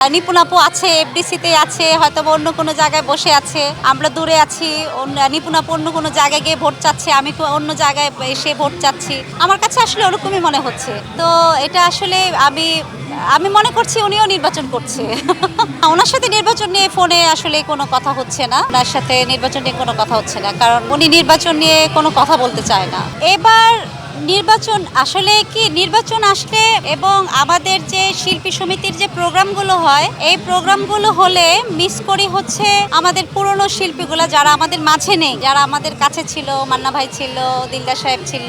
নিপুণ আপু আছে, এফডিসিতে আছে, হয়তো অন্য কোনো জায়গায় বসে আছে, আমরা দূরে আছি। নিপুণ আপু অন্য কোনো জায়গায় গিয়ে ভোট চাচ্ছে, আমি অন্য জায়গায় এসে ভোট চাচ্ছি। আমার কাছে আসলে ওরকমই মনে হচ্ছে। তো এটা আসলে আমি আমি মনে করছি উনিও নির্বাচন করছে। ওনার সাথে নির্বাচন নিয়ে ফোনে আসলে কোনো কথা হচ্ছে না, ওনার সাথে নির্বাচন নিয়ে কোনো কথা হচ্ছে না, কারণ উনি নির্বাচন নিয়ে কোনো কথা বলতে চায় না। এবার নির্বাচন আসলে কি, নির্বাচন আসলে এবং আমাদের যে শিল্পী সমিতির যে প্রোগ্রামগুলো হয়, এই প্রোগ্রামগুলো হলে মিস করি হচ্ছে আমাদের পুরনো শিল্পীগুলো যারা আমাদের মাঝে নেই, যারা আমাদের কাছে ছিল। মান্না ভাই ছিল, দিলদার সাহেব ছিল,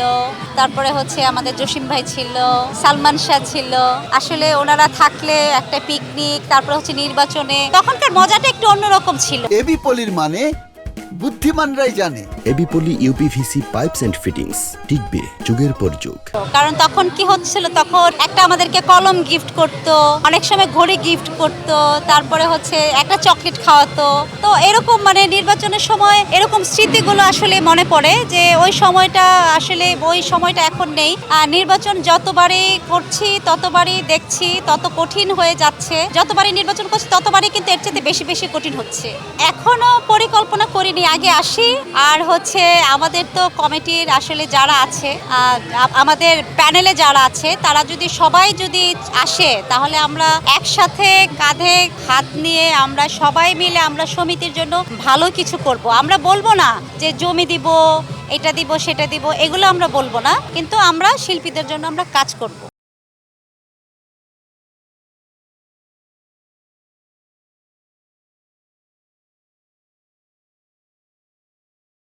তারপরে হচ্ছে আমাদের জসিম ভাই ছিল, সালমান শাহ ছিল। আসলে ওনারা থাকলে একটা পিকনিক, তারপরে হচ্ছে নির্বাচনে তখনকার মজাটা একটু অন্যরকম ছিল। এবি পলির মানে বুদ্ধিমানরাই জানে। A B poly UPVC pipes and fittings টিকবে যুগের পর যুগ। কারণ তখন কি হচ্ছিল, তখন একটা আমাদেরকে কলম গিফট করতো, অনেক সময় ঘড়ি গিফট করতো, তারপরে হচ্ছে একটা চকলেট খাওয়াতো। তো এরকম মানে নির্বাচনের সময় এরকম স্মৃতিগুলো আসলে মনে পড়ে যে ওই সময়টা আসলে ওই সময়টা এখন নেই। আর নির্বাচন যতবারই করছি ততবারই দেখছি তত কঠিন হয়ে যাচ্ছে, যতবারই নির্বাচন করছি ততবারই কিন্তু এর চেয়ে বেশি বেশি কঠিন হচ্ছে। এখনো পরিকল্পনা করিনি, আগে আসি। আর হচ্ছে আমাদের তো কমিটির আসলে যারা আছে, আমাদের প্যানেলে যারা আছে, তারা যদি সবাই যদি আসে, তাহলে আমরা একসাথে কাঁধে হাত নিয়ে আমরা সবাই মিলে আমরা সমিতির জন্য ভালো কিছু করব। আমরা বলবো না যে জমি দিব, এটা দিব, সেটা দিব, এগুলো আমরা বলবো না, কিন্তু আমরা শিল্পীদের জন্য আমরা কাজ করব।